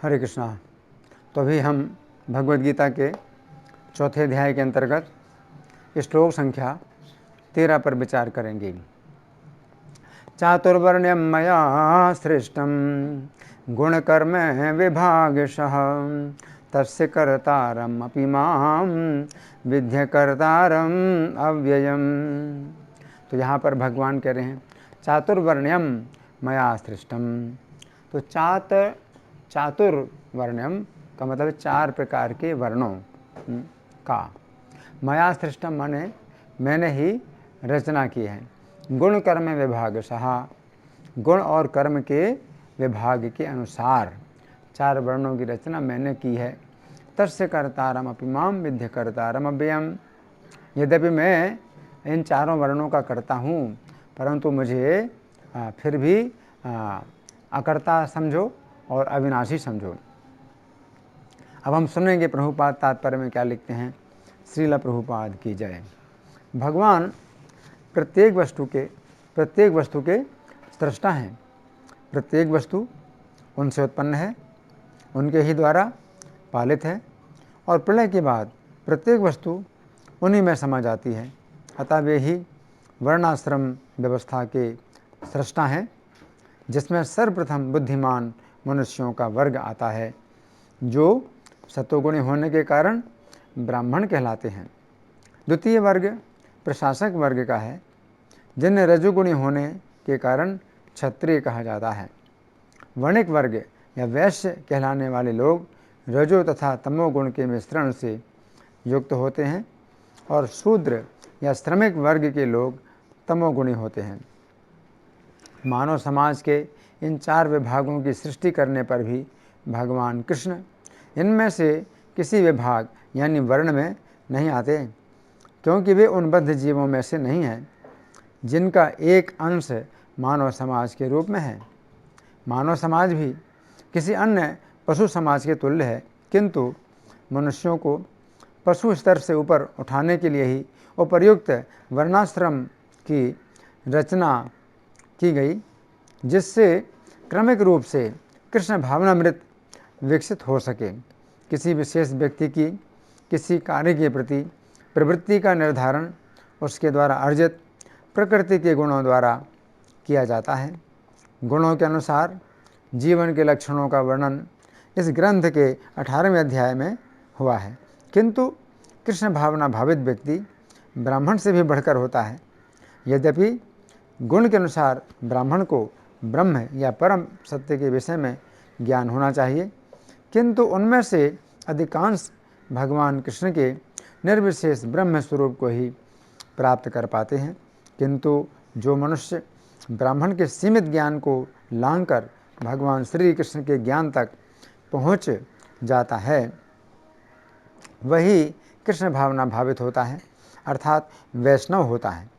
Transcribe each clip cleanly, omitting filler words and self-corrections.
हरे कृष्णा। तो अभी हम भगवद गीता के चौथे अध्याय के अंतर्गत श्लोक संख्या 13 पर विचार करेंगे। चातुर्वर्ण्यं मया सृष्टं गुणकर्म विभागशः तस्य कर्तारम् अपि मां विद्य कर्तारम् अव्ययम्। तो यहाँ पर भगवान कह रहे हैं चातुर्वर्ण्यम मया सृष्टम। तो चातुर्वर्ण्यम का मतलब 4 प्रकार के वर्णों का। मया सृष्टम माने मैंने ही रचना की है। गुण कर्म विभागशः, गुण और कर्म के विभाग के अनुसार 4 वर्णों की रचना मैंने की है। तस्य कर्तारम अपि मां विद्य कर्तारम अव्ययम्। यद्यपि मैं इन 4 वर्णों का करता हूँ, परंतु मुझे फिर भी अकर्ता समझो और अविनाशी समझो। अब हम सुनेंगे प्रभुपाद तात्पर्य में क्या लिखते हैं। श्रील प्रभुपाद की जय। भगवान प्रत्येक वस्तु के सृष्टा हैं। प्रत्येक वस्तु उनसे उत्पन्न है, उनके ही द्वारा पालित है और प्रलय के बाद प्रत्येक वस्तु उन्हीं में समा जाती है। अतः वे ही वर्णाश्रम व्यवस्था के सृष्टा हैं, जिसमें सर्वप्रथम बुद्धिमान मनुष्यों का वर्ग आता है, जो सत्वगुणी होने के कारण ब्राह्मण कहलाते हैं। द्वितीय वर्ग प्रशासक वर्ग का है, जिन्हें रजोगुणी होने के कारण क्षत्रिय कहा जाता है। वणिक वर्ग या वैश्य कहलाने वाले लोग रजो तथा तमोगुण के मिश्रण से युक्त होते हैं और शूद्र या श्रमिक वर्ग के लोग तमोगुणी होते हैं। मानव समाज के इन 4 विभागों की सृष्टि करने पर भी भगवान कृष्ण इनमें से किसी विभाग यानी वर्ण में नहीं आते, क्योंकि वे उन बद्ध जीवों में से नहीं हैं जिनका एक अंश मानव समाज के रूप में है। मानव समाज भी किसी अन्य पशु समाज के तुल्य है, किंतु मनुष्यों को पशु स्तर से ऊपर उठाने के लिए ही उपर्युक्त वर्णाश्रम की रचना की गई, जिससे क्रमिक रूप से कृष्ण भावनामृत विकसित हो सके। किसी विशेष व्यक्ति की किसी कार्य के प्रति प्रवृत्ति का निर्धारण उसके द्वारा अर्जित प्रकृति के गुणों द्वारा किया जाता है। गुणों के अनुसार जीवन के लक्षणों का वर्णन इस ग्रंथ के 18वें अध्याय में हुआ है, किंतु कृष्ण भावना भावित व्यक्ति ब्राह्मण से भी बढ़कर होता है। यद्यपि गुण के अनुसार ब्राह्मण को ब्रह्म या परम सत्य के विषय में ज्ञान होना चाहिए, किंतु उनमें से अधिकांश भगवान कृष्ण के निर्विशेष ब्रह्म स्वरूप को ही प्राप्त कर पाते हैं। किंतु जो मनुष्य ब्राह्मण के सीमित ज्ञान को लांघकर भगवान श्री कृष्ण के ज्ञान तक पहुँच जाता है, वही कृष्ण भावना भावित होता है, अर्थात वैष्णव होता है।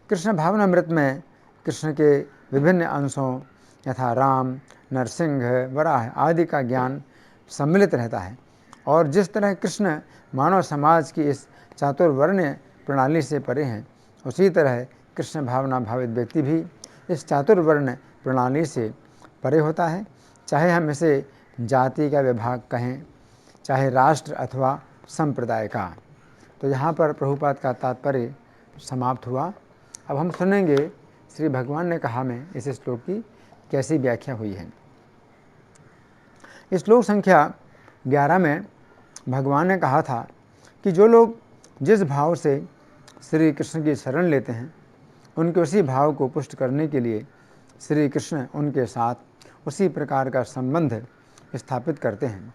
कृष्ण भावनामृत में कृष्ण के विभिन्न अंशों यथा राम, नरसिंह, वराह आदि का ज्ञान सम्मिलित रहता है। और जिस तरह कृष्ण मानव समाज की इस चातुर्वर्ण्य प्रणाली से परे हैं, उसी तरह कृष्ण भावना भावित व्यक्ति भी इस चातुर्वर्ण प्रणाली से परे होता है। चाहे हम इसे जाति का विभाग कहें, चाहे राष्ट्र अथवा संप्रदाय का। तो यहाँ पर प्रभुपाद का तात्पर्य समाप्त हुआ। अब हम सुनेंगे श्री भगवान ने कहा में इस श्लोक की कैसी व्याख्या हुई है। श्लोक संख्या 11 में भगवान ने कहा था कि जो लोग जिस भाव से श्री कृष्ण की शरण लेते हैं, उनके उसी भाव को पुष्ट करने के लिए श्री कृष्ण उनके साथ उसी प्रकार का संबंध स्थापित करते हैं।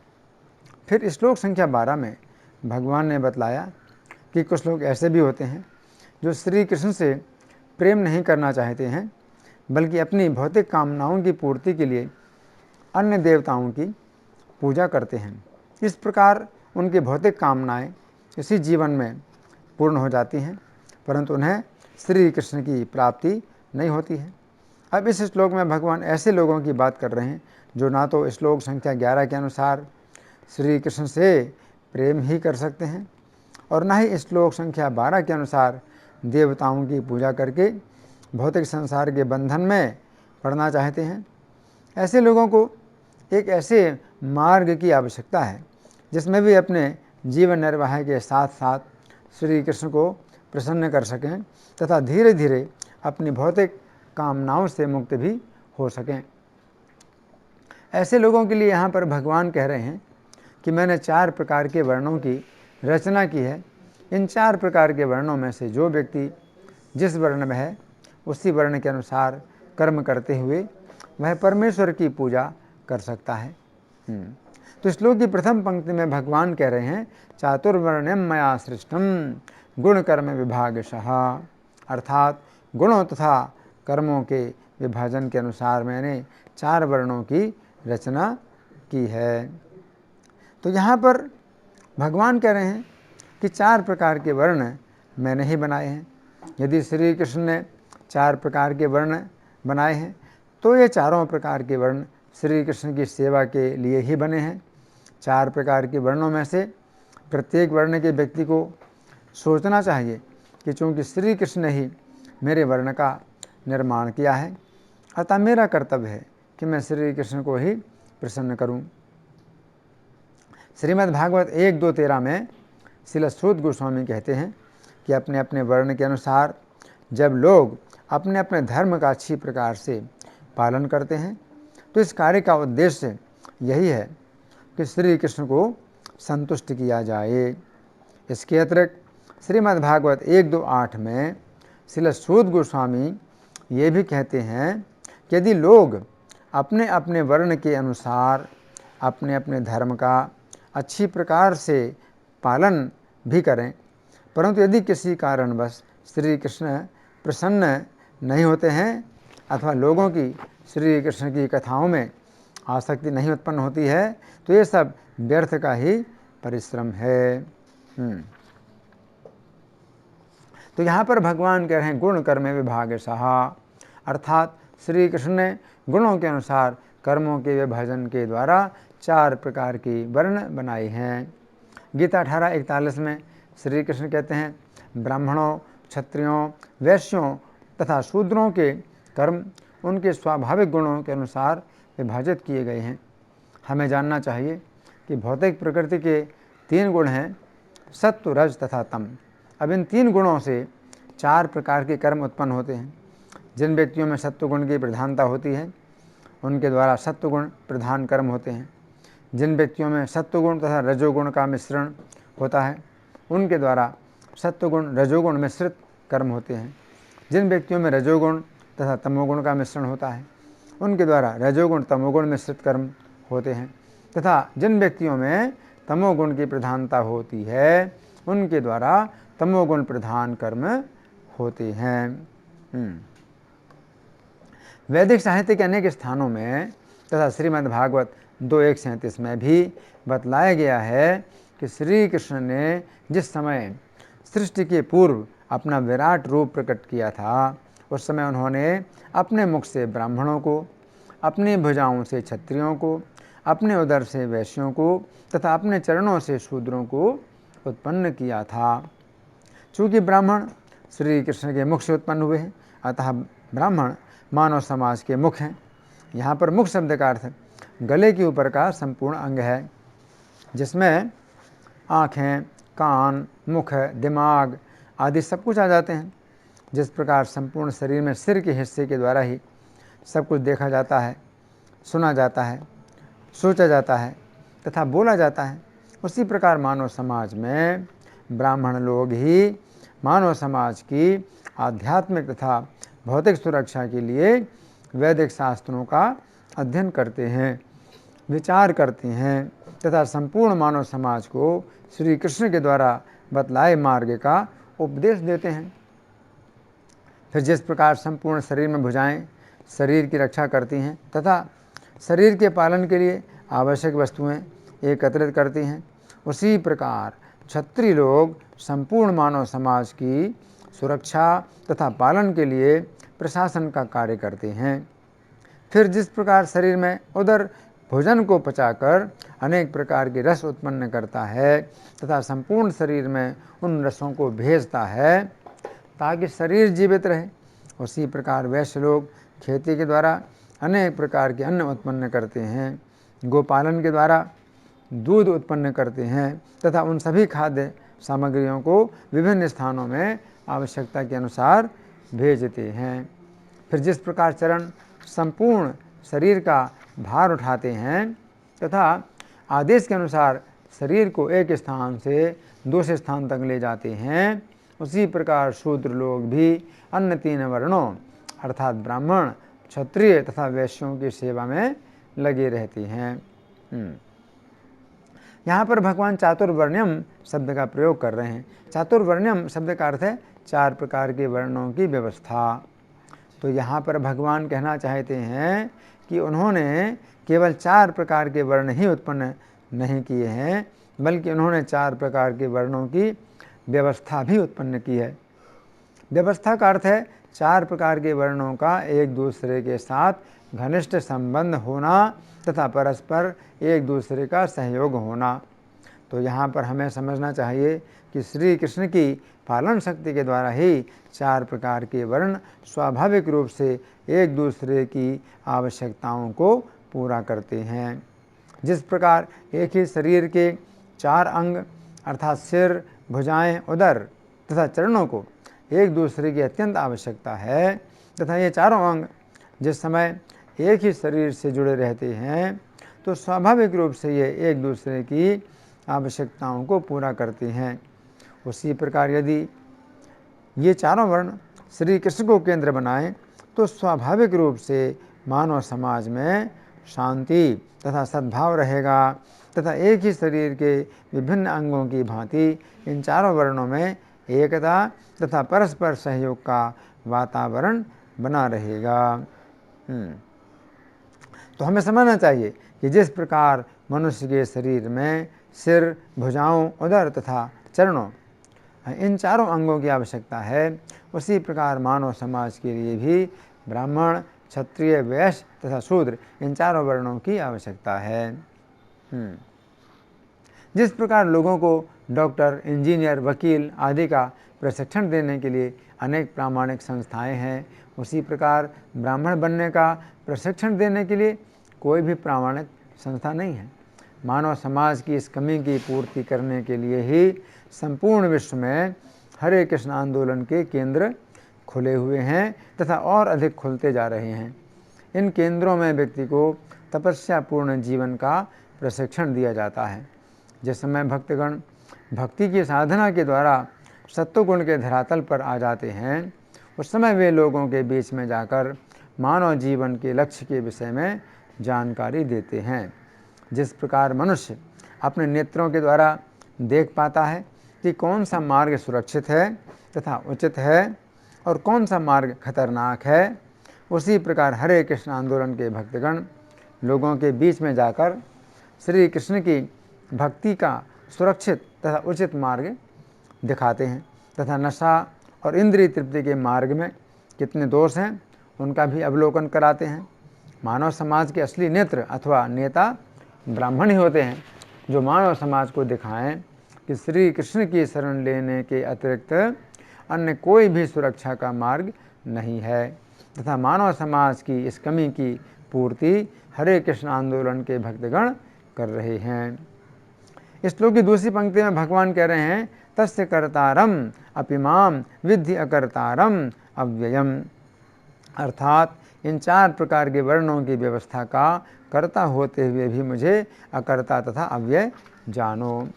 फिर श्लोक संख्या 12 में भगवान ने बतलाया कि कुछ लोग ऐसे भी होते हैं जो श्री कृष्ण से प्रेम नहीं करना चाहते हैं, बल्कि अपनी भौतिक कामनाओं की पूर्ति के लिए अन्य देवताओं की पूजा करते हैं। इस प्रकार उनकी भौतिक कामनाएं इसी जीवन में पूर्ण हो जाती हैं, परंतु उन्हें श्री कृष्ण की प्राप्ति नहीं होती है। अब इस श्लोक में भगवान ऐसे लोगों की बात कर रहे हैं जो ना तो श्लोक संख्या 11 के अनुसार श्री कृष्ण से प्रेम ही कर सकते हैं और ना ही श्लोक संख्या 12 के अनुसार देवताओं की पूजा करके भौतिक संसार के बंधन में पड़ना चाहते हैं। ऐसे लोगों को एक ऐसे मार्ग की आवश्यकता है जिसमें भी अपने जीवन निर्वाह के साथ साथ श्री कृष्ण को प्रसन्न कर सकें तथा धीरे धीरे अपनी भौतिक कामनाओं से मुक्त भी हो सकें। ऐसे लोगों के लिए यहाँ पर भगवान कह रहे हैं कि मैंने 4 प्रकार के वर्णों की रचना की है। इन 4 प्रकार के वर्णों में से जो व्यक्ति जिस वर्ण में है उसी वर्ण के अनुसार कर्म करते हुए वह परमेश्वर की पूजा कर सकता है। तो श्लोक की प्रथम पंक्ति में भगवान कह रहे हैं चातुर्वर्ण्यम मया सृष्टम गुण कर्म विभागशः, अर्थात गुणों तथा कर्मों के विभाजन के अनुसार मैंने 4 वर्णों की रचना की है। तो यहाँ पर भगवान कह रहे हैं कि 4 प्रकार के वर्ण मैंने ही बनाए हैं। यदि श्री कृष्ण ने 4 प्रकार के वर्ण बनाए हैं तो ये चारों प्रकार के वर्ण श्री कृष्ण की सेवा के लिए ही बने हैं। 4 प्रकार के वर्णों में से प्रत्येक वर्ण के व्यक्ति को सोचना चाहिए कि चूँकि श्री कृष्ण ने ही मेरे वर्ण का निर्माण किया है, अतः मेरा कर्तव्य है कि मैं श्री कृष्ण को ही प्रसन्न करूं। श्रीमद् भागवत 1.2.13 में श्रील सूत गोस्वामी कहते हैं कि अपने अपने वर्ण के अनुसार जब लोग अपने अपने धर्म का अच्छी प्रकार से पालन करते हैं तो इस कार्य का उद्देश्य यही है कि श्री कृष्ण को संतुष्ट किया जाए। इसके अतिरिक्त श्रीमद् भागवत 1.2.8 में श्रील सूत गोस्वामी ये भी कहते हैं कि यदि लोग अपने अपने वर्ण के अनुसार अपने अपने धर्म का अच्छी प्रकार से पालन भी करें, परंतु यदि किसी कारणवश श्री कृष्ण प्रसन्न नहीं होते हैं अथवा लोगों की श्री कृष्ण की कथाओं में आसक्ति नहीं उत्पन्न होती है तो ये सब व्यर्थ का ही परिश्रम है। तो यहाँ पर भगवान कह रहे हैं गुण कर्म विभागशः, अर्थात श्री कृष्ण ने गुणों के अनुसार कर्मों के विभाजन के द्वारा 4 प्रकार की वर्ण बनाए हैं। गीता 18:41 में श्री कृष्ण कहते हैं ब्राह्मणों, क्षत्रियों, वैश्यों तथा शूद्रों के कर्म उनके स्वाभाविक गुणों के अनुसार विभाजित किए गए हैं। हमें जानना चाहिए कि भौतिक प्रकृति के 3 गुण हैं, सत्व, रज तथा तम। अब इन 3 गुणों से 4 प्रकार के कर्म उत्पन्न होते हैं। जिन व्यक्तियों में सत्वगुण की प्रधानता होती है उनके द्वारा सत्वगुण प्रधान कर्म होते हैं। जिन व्यक्तियों में सत्वगुण तथा रजोगुण का मिश्रण होता है उनके द्वारा सत्वगुण रजोगुण मिश्रित कर्म होते हैं। जिन व्यक्तियों में रजोगुण तथा तमोगुण का मिश्रण होता है उनके द्वारा रजोगुण तमोगुण मिश्रित कर्म होते हैं, तथा जिन व्यक्तियों में तमोगुण की प्रधानता होती है उनके द्वारा तमोगुण प्रधान कर्म होते हैं। वैदिक साहित्य के अनेक स्थानों में तथा श्रीमद् भागवत 2:137 में भी बतलाया गया है कि श्री कृष्ण ने जिस समय सृष्टि के पूर्व अपना विराट रूप प्रकट किया था उस समय उन्होंने अपने मुख से ब्राह्मणों को, अपनी भुजाओं से क्षत्रियों को, अपने उदर से वैश्यों को तथा अपने चरणों से शूद्रों को उत्पन्न किया था। चूँकि ब्राह्मण श्री कृष्ण के मुख से उत्पन्न हुए हैं अतः ब्राह्मण मानव समाज के मुख हैं। यहाँ पर मुख शब्द का अर्थ गले के ऊपर का संपूर्ण अंग है जिसमें आँखें, कान, मुख, दिमाग आदि सब कुछ आ जाते हैं। जिस प्रकार संपूर्ण शरीर में सिर के हिस्से के द्वारा ही सब कुछ देखा जाता है, सुना जाता है, सोचा जाता है तथा बोला जाता है, उसी प्रकार मानव समाज में ब्राह्मण लोग ही मानव समाज की आध्यात्मिक तथा भौतिक सुरक्षा के लिए वैदिक शास्त्रों का अध्ययन करते हैं, विचार करते हैं तथा संपूर्ण मानव समाज को श्री कृष्ण के द्वारा बतलाए मार्ग का उपदेश देते हैं। फिर जिस प्रकार संपूर्ण शरीर में भुजाएं शरीर की रक्षा करती हैं तथा शरीर के पालन के लिए आवश्यक वस्तुएं एकत्रित करती हैं, उसी प्रकार क्षत्रिय लोग संपूर्ण मानव समाज की सुरक्षा तथा पालन के लिए प्रशासन का कार्य करते हैं। फिर जिस प्रकार शरीर में उदर भोजन को पचाकर अनेक प्रकार के रस उत्पन्न करता है तथा संपूर्ण शरीर में उन रसों को भेजता है ताकि शरीर जीवित रहे, उसी प्रकार वैश्य लोग खेती के द्वारा अनेक प्रकार के अन्न उत्पन्न करते हैं गोपालन के द्वारा दूध उत्पन्न करते हैं तथा उन सभी खाद्य सामग्रियों को विभिन्न स्थानों में आवश्यकता के अनुसार भेजते हैं। फिर जिस प्रकार चरण संपूर्ण शरीर का भार उठाते हैं तथा आदेश के अनुसार शरीर को एक स्थान से दूसरे स्थान तक ले जाते हैं, उसी प्रकार शूद्र लोग भी अन्य 3 वर्णों अर्थात ब्राह्मण, क्षत्रिय तथा वैश्यों की सेवा में लगे रहते हैं। यहाँ पर भगवान चातुर्वर्ण्यम शब्द का प्रयोग कर रहे हैं। चातुर्वर्ण्यम शब्द का अर्थ है 4 प्रकार के वर्णों की व्यवस्था। तो यहाँ पर भगवान कहना चाहते हैं कि उन्होंने केवल 4 प्रकार के वर्ण ही उत्पन्न नहीं किए हैं, बल्कि उन्होंने 4 प्रकार के वर्णों की व्यवस्था भी उत्पन्न की है। व्यवस्था का अर्थ है 4 प्रकार के वर्णों का एक दूसरे के साथ घनिष्ठ संबंध होना तथा परस्पर एक दूसरे का सहयोग होना। तो यहाँ पर हमें समझना चाहिए कि श्री कृष्ण की पालन शक्ति के द्वारा ही 4 प्रकार के वर्ण स्वाभाविक रूप से एक दूसरे की आवश्यकताओं को पूरा करते हैं। जिस प्रकार एक ही शरीर के 4 अंग अर्थात सिर, भुजाएं, उदर तथा चरणों को एक दूसरे की अत्यंत आवश्यकता है तथा ये चारों अंग जिस समय एक ही शरीर से जुड़े रहते हैं तो स्वाभाविक रूप से ये एक दूसरे की आवश्यकताओं को पूरा करते हैं। उसी प्रकार यदि ये चारों वर्ण श्री कृष्ण को केंद्र बनाएं तो स्वाभाविक रूप से मानव समाज में शांति तथा सद्भाव रहेगा तथा एक ही शरीर के विभिन्न अंगों की भांति इन चारों वर्णों में एकता तथा परस्पर सहयोग का वातावरण बना रहेगा। तो हमें समझना चाहिए कि जिस प्रकार मनुष्य के शरीर में सिर, भुजाओं, उदर तथा चरणों इन चारों अंगों की आवश्यकता है, उसी प्रकार मानव समाज के लिए भी ब्राह्मण, क्षत्रिय, वैश्य तथा शूद्र इन चारों वर्णों की आवश्यकता है। जिस प्रकार लोगों को डॉक्टर, इंजीनियर, वकील आदि का प्रशिक्षण देने के लिए अनेक प्रामाणिक संस्थाएं हैं, उसी प्रकार ब्राह्मण बनने का प्रशिक्षण देने के लिए कोई भी प्रामाणिक संस्था नहीं है। मानव समाज की इस कमी की पूर्ति करने के लिए ही संपूर्ण विश्व में हरे कृष्ण आंदोलन के केंद्र खुले हुए हैं तथा और अधिक खुलते जा रहे हैं। इन केंद्रों में व्यक्ति को तपस्यापूर्ण जीवन का प्रशिक्षण दिया जाता है। जिस समय भक्तगण भक्ति की साधना के द्वारा सत्वगुण के धरातल पर आ जाते हैं, उस समय वे लोगों के बीच में जाकर मानव जीवन के लक्ष्य के विषय में जानकारी देते हैं। जिस प्रकार मनुष्य अपने नेत्रों के द्वारा देख पाता है कि कौन सा मार्ग सुरक्षित है तथा उचित है और कौन सा मार्ग खतरनाक है, उसी प्रकार हरे कृष्ण आंदोलन के भक्तगण लोगों के बीच में जाकर श्री कृष्ण की भक्ति का सुरक्षित तथा उचित मार्ग दिखाते हैं तथा नशा और इंद्रिय तृप्ति के मार्ग में कितने दोष हैं उनका भी अवलोकन कराते हैं। मानव समाज के असली नेत्र अथवा नेता ब्राह्मण ही होते हैं, जो मानव समाज को दिखाएं कि श्री कृष्ण की शरण लेने के अतिरिक्त अन्य कोई भी सुरक्षा का मार्ग नहीं है तथा मानव समाज की इस कमी की पूर्ति हरे कृष्ण आंदोलन के भक्तगण कर रहे हैं। इस श्लोक की दूसरी पंक्ति में भगवान कह रहे हैं, तस्य कर्तारम अपिमाम विद्धि अकर्तारम अव्ययम, अर्थात इन 4 प्रकार के वर्णों की व्यवस्था का कर्ता होते हुए भी मुझे अकर्ता तथा अव्यय जानो।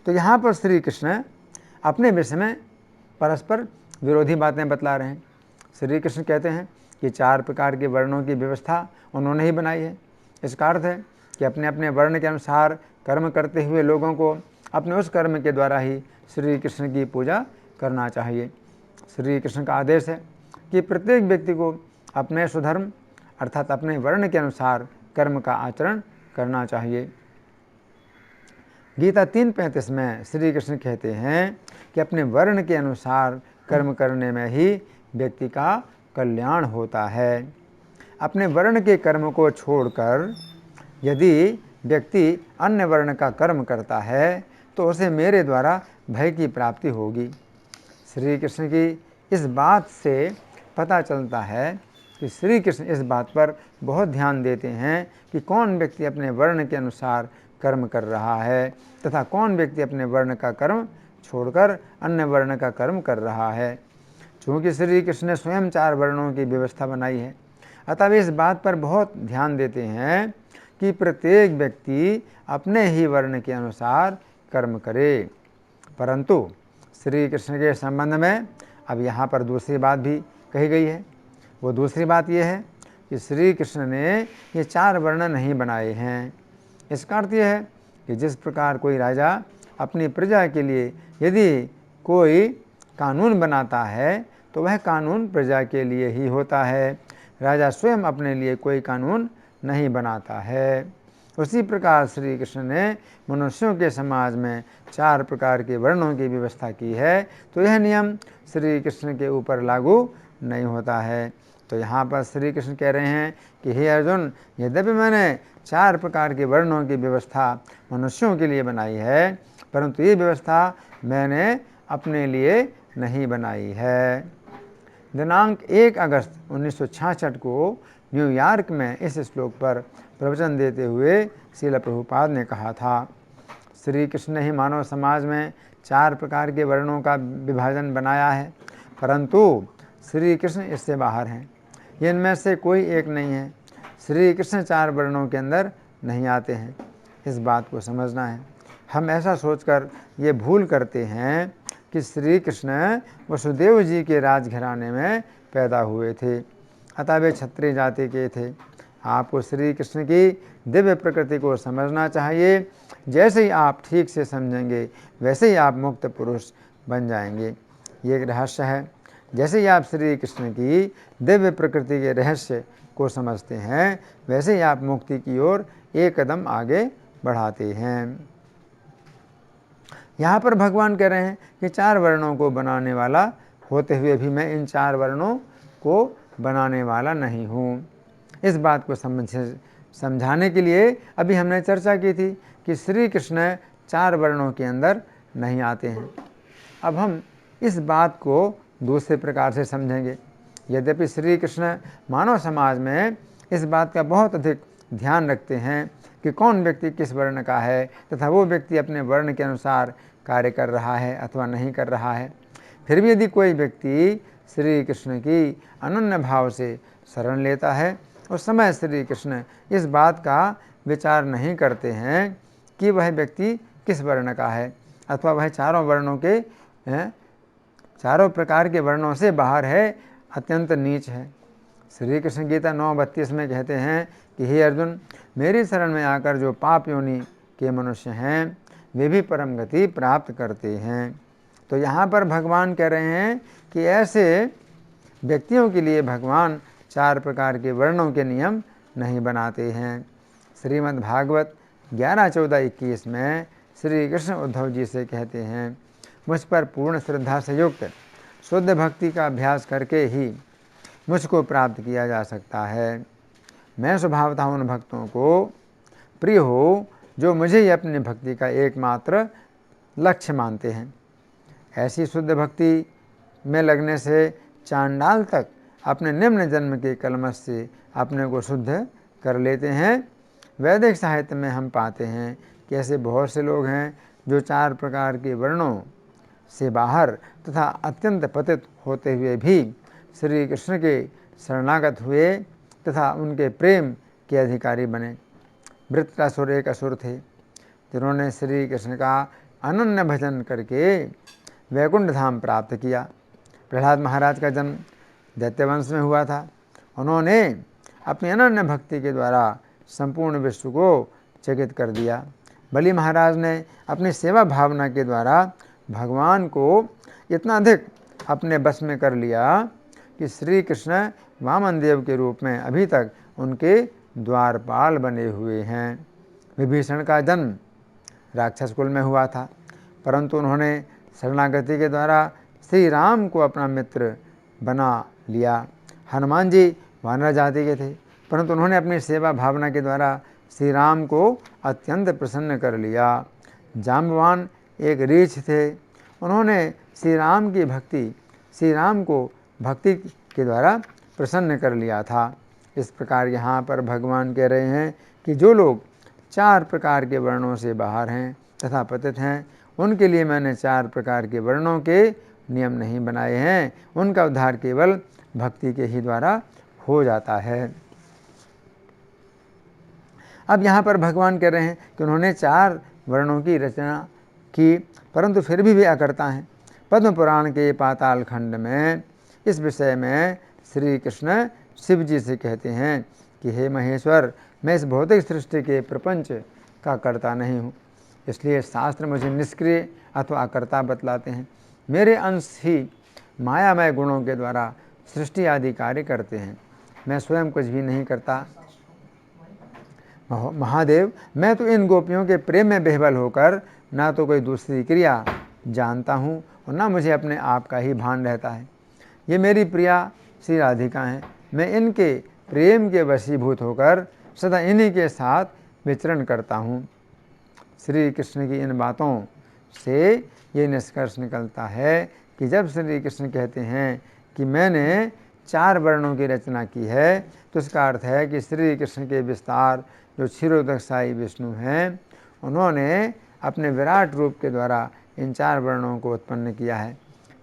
तो यहाँ पर श्री कृष्ण अपने विषय में परस्पर विरोधी बातें बतला रहे हैं। श्री कृष्ण कहते हैं कि 4 प्रकार के वर्णों की व्यवस्था उन्होंने ही बनाई है। इसका अर्थ है कि अपने अपने वर्ण के अनुसार कर्म करते हुए लोगों को अपने उस कर्म के द्वारा ही श्री कृष्ण की पूजा करना चाहिए। श्री कृष्ण का आदेश है कि प्रत्येक व्यक्ति को अपने स्वधर्म अर्थात अपने वर्ण के अनुसार कर्म का आचरण करना चाहिए। गीता 3:35 में श्री कृष्ण कहते हैं कि अपने वर्ण के अनुसार कर्म करने में ही व्यक्ति का कल्याण होता है। अपने वर्ण के कर्म को छोड़कर यदि व्यक्ति अन्य वर्ण का कर्म करता है तो उसे मेरे द्वारा भय की प्राप्ति होगी। श्री कृष्ण की इस बात से पता चलता है कि श्री कृष्ण इस बात पर बहुत ध्यान देते हैं कि कौन व्यक्ति अपने वर्ण के अनुसार कर्म कर रहा है तथा कौन व्यक्ति अपने वर्ण का कर्म छोड़कर अन्य वर्ण का कर्म कर रहा है। चूँकि श्री कृष्ण ने स्वयं 4 वर्णों की व्यवस्था बनाई है, अतः वे इस बात पर बहुत ध्यान देते हैं कि प्रत्येक व्यक्ति अपने ही वर्ण के अनुसार कर्म करे। परंतु श्री कृष्ण के संबंध में अब यहाँ पर दूसरी बात भी कही गई है। वो दूसरी बात ये है कि श्री कृष्ण ने ये 4 वर्ण नहीं बनाए हैं। इसका अर्थ यह है कि जिस प्रकार कोई राजा अपनी प्रजा के लिए यदि कोई कानून बनाता है तो वह कानून प्रजा के लिए ही होता है, राजा स्वयं अपने लिए कोई कानून नहीं बनाता है। उसी प्रकार श्री कृष्ण ने मनुष्यों के समाज में 4 प्रकार के वर्णों की व्यवस्था की है, तो यह नियम श्री कृष्ण के ऊपर लागू नहीं होता है। तो यहाँ पर श्री कृष्ण कह रहे हैं कि हे अर्जुन, यद्यपि मैंने 4 प्रकार के वर्णों की व्यवस्था मनुष्यों के लिए बनाई है, परंतु ये व्यवस्था मैंने अपने लिए नहीं बनाई है। दिनांक 1 अगस्त 1966 को न्यूयॉर्क में इस श्लोक पर प्रवचन देते हुए श्रील प्रभुपाद ने कहा था, श्री कृष्ण ने ही मानव समाज में 4 प्रकार के वर्णों का विभाजन बनाया है, परंतु श्री कृष्ण इससे बाहर हैं। इनमें से कोई एक नहीं है। श्री कृष्ण 4 वर्णों के अंदर नहीं आते हैं। इस बात को समझना है। हम ऐसा सोचकर ये भूल करते हैं कि श्री कृष्ण वसुदेव जी के राजघराने में पैदा हुए थे, अतः वे क्षत्रिय जाति के थे। आपको श्री कृष्ण की दिव्य प्रकृति को समझना चाहिए। जैसे ही आप ठीक से समझेंगे वैसे ही आप मुक्त पुरुष बन जाएंगे। ये एक रहस्य है। जैसे ही आप श्री कृष्ण की दिव्य प्रकृति के रहस्य को समझते हैं वैसे ही आप मुक्ति की ओर एक कदम आगे बढ़ाते हैं। यहाँ पर भगवान कह रहे हैं कि 4 वर्णों को बनाने वाला होते हुए भी मैं इन 4 वर्णों को बनाने वाला नहीं हूँ। इस बात को समझाने के लिए अभी हमने चर्चा की थी कि श्री कृष्ण 4 वर्णों के अंदर नहीं आते हैं। अब हम इस बात को दूसरे प्रकार से समझेंगे। यद्यपि श्री कृष्ण मानव समाज में इस बात का बहुत अधिक ध्यान रखते हैं कि कौन व्यक्ति किस वर्ण का है तथा वो व्यक्ति अपने वर्ण के अनुसार कार्य कर रहा है अथवा नहीं कर रहा है, फिर भी यदि कोई व्यक्ति श्री कृष्ण की अनन्य भाव से शरण लेता है उस समय श्री कृष्ण इस बात का विचार नहीं करते हैं कि वह व्यक्ति किस वर्ण का है अथवा वह चारों प्रकार के वर्णों से बाहर है, अत्यंत नीच है। श्री कृष्ण गीता 9:32 में कहते हैं कि हे अर्जुन, मेरी शरण में आकर जो पाप योनि के मनुष्य हैं वे भी परम गति प्राप्त करते हैं। तो यहाँ पर भगवान कह रहे हैं कि ऐसे व्यक्तियों के लिए भगवान 4 प्रकार के वर्णों के नियम नहीं बनाते हैं। श्रीमद् भागवत 11:14-21 में श्री कृष्ण उद्धव जी से कहते हैं, मुझ पर पूर्ण श्रद्धा से युक्त शुद्ध भक्ति का अभ्यास करके ही मुझको प्राप्त किया जा सकता है। मैं स्वभावतः उन भक्तों को प्रिय हो जो मुझे ही अपनी भक्ति का एकमात्र लक्ष्य मानते हैं। ऐसी शुद्ध भक्ति में लगने से चांडाल तक अपने निम्न जन्म के कलमश से अपने को शुद्ध कर लेते हैं। वैदिक साहित्य में हम पाते हैं कि ऐसे बहुत से लोग हैं जो 4 प्रकार के वर्णों से बाहर तथा अत्यंत पतित होते हुए भी श्री कृष्ण के शरणागत हुए तथा उनके प्रेम के अधिकारी बने। वृत्रासुर एक असुर थे जिन्होंने श्री कृष्ण का अनन्य भजन करके वैकुंठ धाम प्राप्त किया। प्रहलाद महाराज का जन्म दैत्यवंश में हुआ था। उन्होंने अपनी अनन्य भक्ति के द्वारा संपूर्ण विश्व को चकित कर दिया। बलि महाराज ने अपनी सेवा भावना के द्वारा भगवान को इतना अधिक अपने बस में कर लिया कि श्री कृष्ण वामन देव के रूप में अभी तक उनके द्वारपाल बने हुए हैं। विभीषण का जन्म राक्षस कुल में हुआ था, परंतु उन्होंने शरणागति के द्वारा श्री राम को अपना मित्र बना लिया। हनुमान जी वानर जाति के थे, परंतु उन्होंने अपनी सेवा भावना के द्वारा श्री राम को अत्यंत प्रसन्न कर लिया। जाम्बवान एक रीछ थे, उन्होंने श्री राम को भक्ति के द्वारा प्रसन्न कर लिया था। इस प्रकार यहाँ पर भगवान कह रहे हैं कि जो लोग 4 प्रकार के वर्णों से बाहर हैं तथा पतित हैं, उनके लिए मैंने 4 प्रकार के वर्णों के नियम नहीं बनाए हैं। उनका उद्धार केवल भक्ति के ही द्वारा हो जाता है। अब यहाँ पर भगवान कह रहे हैं कि उन्होंने 4 वर्णों की रचना की, परंतु फिर भी वे अकर्ता हैं। पद्म पुराण के पाताल खंड में इस विषय में श्री कृष्ण शिव जी से कहते हैं कि हे महेश्वर, मैं इस भौतिक सृष्टि के प्रपंच का कर्ता नहीं हूँ, इसलिए शास्त्र मुझे निष्क्रिय अथवा अकर्ता बतलाते हैं। मेरे अंश ही मायामय गुणों के द्वारा सृष्टि आदि कार्य करते हैं, मैं स्वयं कुछ भी नहीं करता। महादेव, मैं तो इन गोपियों के प्रेम में बेहबल होकर ना तो कोई दूसरी क्रिया जानता हूँ और ना मुझे अपने आप का ही भान रहता है। ये मेरी प्रिया श्री राधिका हैं, मैं इनके प्रेम के वशीभूत होकर सदा इन्हीं के साथ विचरण करता हूँ। श्री कृष्ण की इन बातों से ये निष्कर्ष निकलता है कि जब श्री कृष्ण कहते हैं कि मैंने 4 वर्णों की रचना की है, तो इसका अर्थ है कि श्री कृष्ण के विस्तार जो क्षीरोदक साई विष्णु हैं, उन्होंने अपने विराट रूप के द्वारा इन 4 वर्णों को उत्पन्न किया है।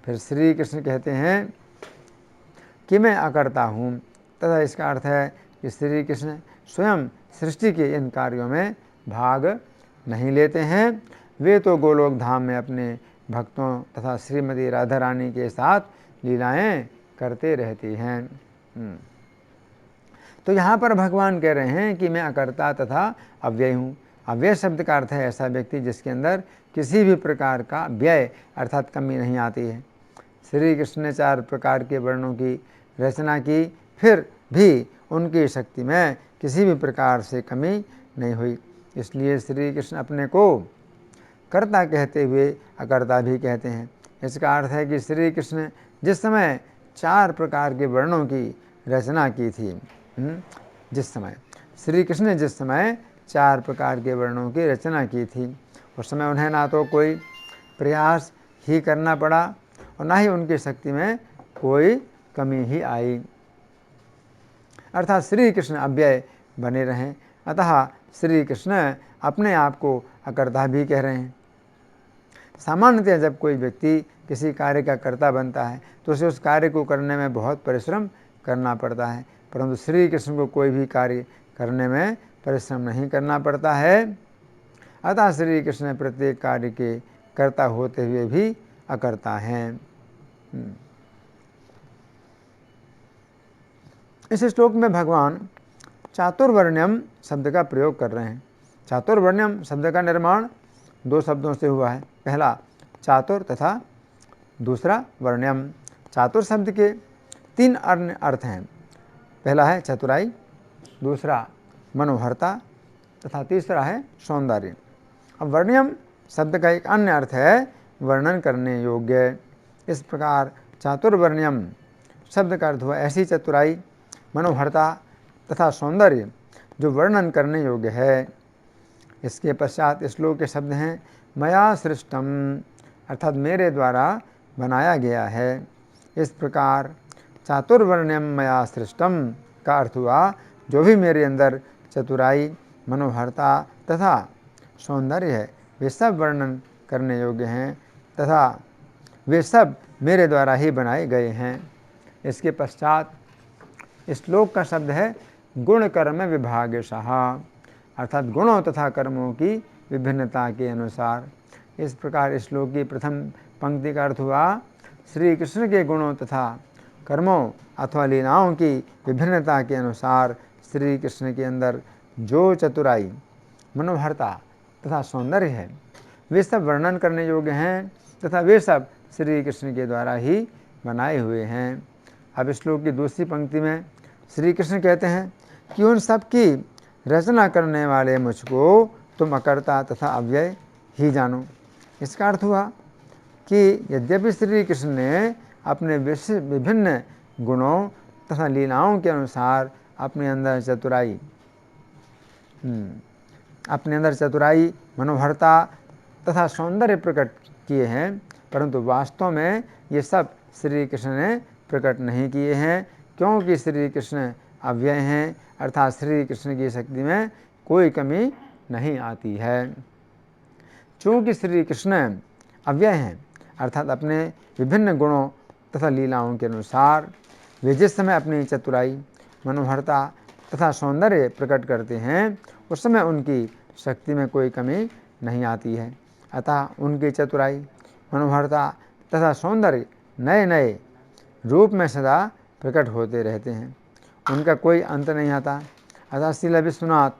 फिर श्री कृष्ण कहते हैं कि मैं अकर्ता हूँ, तथा इसका अर्थ है कि श्री कृष्ण स्वयं सृष्टि के इन कार्यों में भाग नहीं लेते हैं। वे तो गोलोक धाम में अपने भक्तों तथा श्रीमती राधा रानी के साथ लीलाएं करते रहती हैं। तो यहाँ पर भगवान कह रहे हैं कि मैं अकर्ता तथा अव्यय हूँ। अव्यय शब्द का अर्थ है ऐसा व्यक्ति जिसके अंदर किसी भी प्रकार का व्यय अर्थात कमी नहीं आती है। श्री कृष्ण ने 4 प्रकार के वर्णों की रचना की, फिर भी उनकी शक्ति में किसी भी प्रकार से कमी नहीं हुई। इसलिए श्री कृष्ण अपने को कर्ता कहते हुए अकर्ता भी कहते हैं। इसका अर्थ है कि श्री कृष्ण जिस समय 4 प्रकार के वर्णों की रचना की थी, जिस समय श्री कृष्ण ने जिस समय 4 प्रकार के वर्णों की रचना की थी, उस समय उन्हें ना तो कोई प्रयास ही करना पड़ा और ना ही उनकी शक्ति में कोई कमी ही आई, अर्थात श्री कृष्ण अव्यय बने रहें। अतः श्री कृष्ण अपने आप को अकर्ता भी कह रहे हैं। सामान्यतः जब कोई व्यक्ति किसी कार्य का कर्ता बनता है तो उसे उस कार्य को करने में बहुत परिश्रम करना पड़ता है, परंतु श्री कृष्ण को कोई भी कार्य करने में परिश्रम नहीं करना पड़ता है। अतः श्री कृष्ण प्रत्येक कार्य के कर्ता होते हुए भी अकर्ता हैं। इस श्लोक में भगवान चातुर्वर्ण्यम शब्द का प्रयोग कर रहे हैं। चातुर्वर्ण्यम शब्द का निर्माण 2 शब्दों से हुआ है। पहला चातुर तथा दूसरा वर्ण्यम। चातुर शब्द के 3 अन्य अर्थ हैं। पहला है चतुराई, दूसरा मनोहरता तथा तीसरा है सौंदर्य। अब वर्ण्यम शब्द का एक अन्य अर्थ है वर्णन करने योग्य। इस प्रकार चातुर्वर्ण्यम शब्द का अर्थ हुआ ऐसी चतुराई, मनोहरता तथा सौंदर्य जो वर्णन करने योग्य है। इसके पश्चात श्लोक के शब्द हैं मया सृष्टम, अर्थात मेरे द्वारा बनाया गया है। इस प्रकार चातुर्वर्ण्यम मया सृष्टम का अर्थ हुआ जो भी मेरे अंदर चतुराई, मनोहरता तथा सौंदर्य है, वे सब वर्णन करने योग्य हैं तथा वे सब मेरे द्वारा ही बनाए गए हैं। इसके पश्चात श्लोक का शब्द है गुण कर्म विभागशः, अर्थात गुणों तथा कर्मों की विभिन्नता के अनुसार। इस प्रकार श्लोक की प्रथम पंक्ति का अर्थ हुआ श्री कृष्ण के गुणों तथा कर्मों अथवा लीलाओं की विभिन्नता के अनुसार श्री कृष्ण के अंदर जो चतुराई, मनोहरता तथा सौंदर्य है, वे सब वर्णन करने योग्य हैं तथा वे सब श्री कृष्ण के द्वारा ही बनाए हुए हैं। अब श्लोक की दूसरी पंक्ति में श्री कृष्ण कहते हैं कि उन सब की रचना करने वाले मुझको तुम अकर्ता तथा अव्यय ही जानो। इसका अर्थ हुआ कि यद्यपि श्री कृष्ण ने अपने विभिन्न गुणों तथा लीलाओं के अनुसार अपने अंदर चतुराई, मनोहरता तथा सौंदर्य प्रकट किए हैं, परंतु वास्तव में ये सब श्री कृष्ण ने प्रकट नहीं किए हैं, क्योंकि श्री कृष्ण अव्यय हैं, अर्थात श्री कृष्ण की शक्ति में कोई कमी नहीं आती है। चूँकि श्री कृष्ण अव्यय हैं, अर्थात अपने विभिन्न गुणों तथा लीलाओं के अनुसार वे जिस समय अपनी चतुराई, मनोहरता तथा सौंदर्य प्रकट करते हैं, उस समय उनकी शक्ति में कोई कमी नहीं आती है। अतः उनकी चतुराई, मनोहरता तथा सौंदर्य नए नए रूप में सदा प्रकट होते रहते हैं, उनका कोई अंत नहीं आता। अतः श्रील विश्वनाथ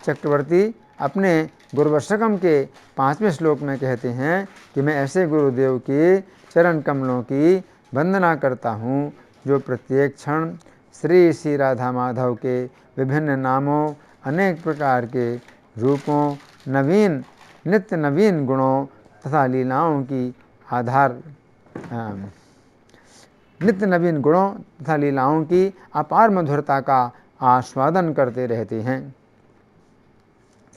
चक्रवर्ती अपने गुरुवशकम के 5वें श्लोक में कहते हैं कि मैं ऐसे गुरुदेव के चरण कमलों की वंदना करता हूँ जो प्रत्येक क्षण श्री श्री राधा माधव के विभिन्न नामों, अनेक प्रकार के रूपों, नवीन नित्य नवीन गुणों तथा लीलाओं की नित्य नवीन गुणों तथा लीलाओं की अपार मधुरता का आस्वादन करते रहते हैं।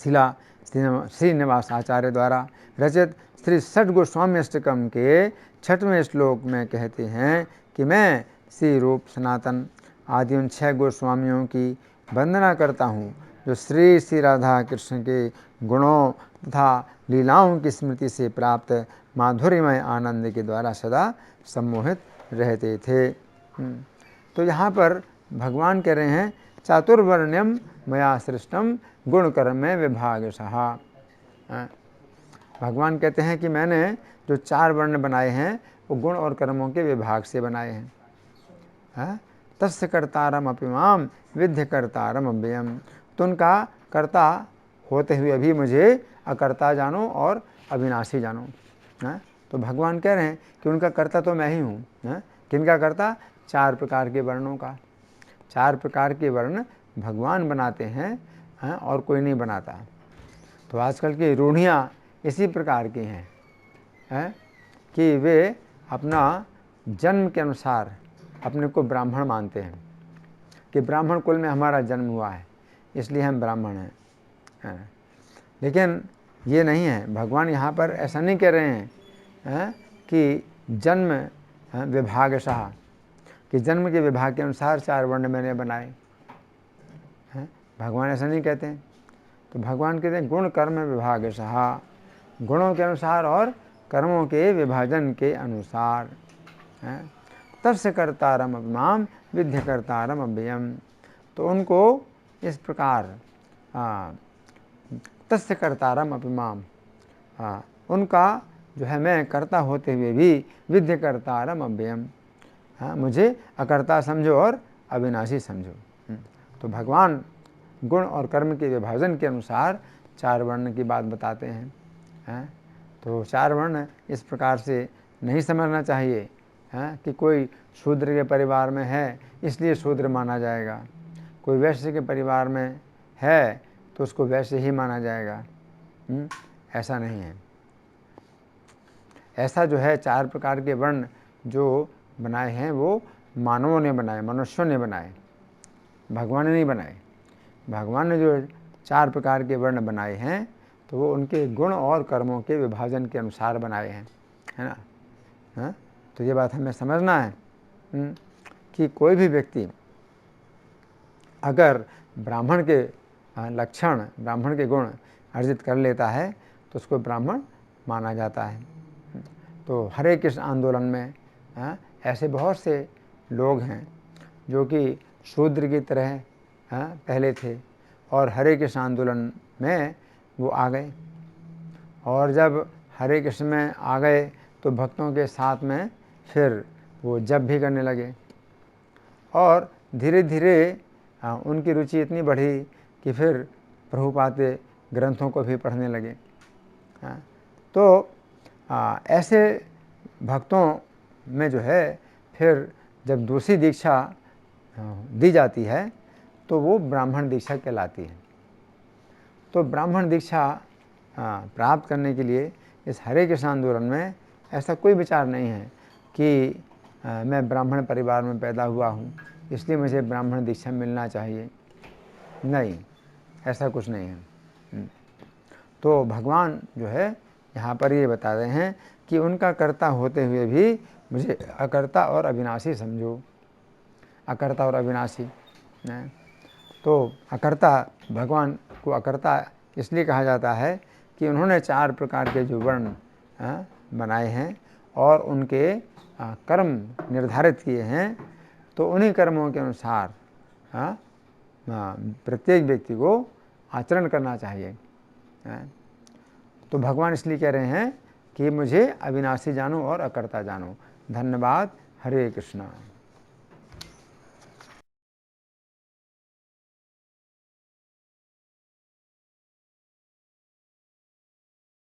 शिला श्रीनिवास आचार्य द्वारा रचित श्री षट गोस्वामी अष्टकम के 6वें श्लोक में कहते हैं कि मैं श्री रूप सनातन आदि उन 6 गोस्वामियों की वंदना करता हूँ जो श्री श्री राधा कृष्ण के गुणों तथा लीलाओं की स्मृति से प्राप्त माधुर्यमय आनंद के द्वारा सदा सम्मोहित रहते थे। तो यहाँ पर भगवान कह रहे हैं चातुर्वर्ण्यम मया सृष्टम गुण कर्म में विभागशः। भगवान कहते हैं कि मैंने जो 4 वर्ण बनाए हैं वो गुण और कर्मों के विभाग से बनाए हैं। तस्य कर्तारम अपिमाम विद्य कर्तारम अव्ययम, तो उनका कर्ता होते हुए भी मुझे अकर्ता जानो और अविनाशी जानो। तो भगवान कह रहे हैं कि उनका कर्ता तो मैं ही हूँ। किनका कर्ता? 4 प्रकार के वर्णों का। 4 प्रकार के वर्ण भगवान बनाते हैं और कोई नहीं बनाता। तो आजकल की रूढ़ियाँ इसी प्रकार की हैं कि वे अपना जन्म के अनुसार अपने को ब्राह्मण मानते हैं कि ब्राह्मण कुल में हमारा जन्म हुआ है इसलिए हम ब्राह्मण हैं। लेकिन ये नहीं है, भगवान यहाँ पर ऐसा नहीं कह रहे हैं कि जन्म विभागशः, कि जन्म के विभाग के अनुसार 4 वर्ण मैंने बनाए हैं। भगवान ऐसा नहीं कहते हैं। तो भगवान कहते हैं गुण कर्म विभागशः, गुणों के अनुसार और कर्मों के विभाजन के अनुसार। तस्य कर्तारम अभिमाम विद्य कर्तारम अव्ययम, तो उनको इस प्रकार तस्य कर्तारम अभिमाम, उनका जो है मैं कर्ता होते हुए भी विद्य कर्तारम अव्ययम, मुझे अकर्ता समझो और अविनाशी समझो। तो भगवान गुण और कर्म के विभाजन के अनुसार 4 वर्ण की बात बताते हैं। तो 4 वर्ण इस प्रकार से नहीं समझना चाहिए कि कोई शूद्र के परिवार में है इसलिए शूद्र माना जाएगा, कोई वैश्य के परिवार में है तो उसको वैश्य ही माना जाएगा। ऐसा नहीं है। ऐसा जो है 4 प्रकार के वर्ण जो बनाए हैं वो मानवों ने बनाए, मनुष्यों ने बनाए, भगवान ने नहीं बनाए। भगवान ने जो 4 प्रकार के वर्ण बनाए हैं तो वो उनके गुण और कर्मों के विभाजन के अनुसार बनाए हैं, है ना। तो ये बात हमें समझना है कि कोई भी व्यक्ति अगर ब्राह्मण के लक्षण, ब्राह्मण के गुण अर्जित कर लेता है तो उसको ब्राह्मण माना जाता है। तो हरे कृष्ण आंदोलन में ऐसे बहुत से लोग हैं जो कि शूद्र की तरह पहले थे और हरे कृष्ण आंदोलन में वो आ गए, और जब हरे कृष्ण में आ गए तो भक्तों के साथ में फिर वो जप भी करने लगे और धीरे धीरे उनकी रुचि इतनी बढ़ी कि फिर प्रभुपाद के ग्रंथों को भी पढ़ने लगे। तो ऐसे भक्तों में जो है फिर जब दूसरी दीक्षा दी जाती है तो वो ब्राह्मण दीक्षा कहलाती है। तो ब्राह्मण दीक्षा प्राप्त करने के लिए इस हरे कृष्ण आंदोलन में ऐसा कोई विचार नहीं है कि मैं ब्राह्मण परिवार में पैदा हुआ हूँ इसलिए मुझे ब्राह्मण दीक्षा मिलना चाहिए। नहीं, ऐसा कुछ नहीं है। तो भगवान जो है यहाँ पर ये बता रहे हैं कि उनका कर्ता होते हुए भी मुझे अकर्ता और अविनाशी समझो। अकर्ता और अविनाशी। तो अकर्ता, भगवान को अकर्ता इसलिए कहा जाता है कि उन्होंने 4 प्रकार के जो वर्ण बनाए हैं और उनके कर्म निर्धारित किए हैं, तो उन्हीं कर्मों के अनुसार प्रत्येक व्यक्ति को आचरण करना चाहिए। तो भगवान इसलिए कह रहे हैं कि मुझे अविनाशी जानो और अकर्ता जानो। धन्यवाद। हरे कृष्णा।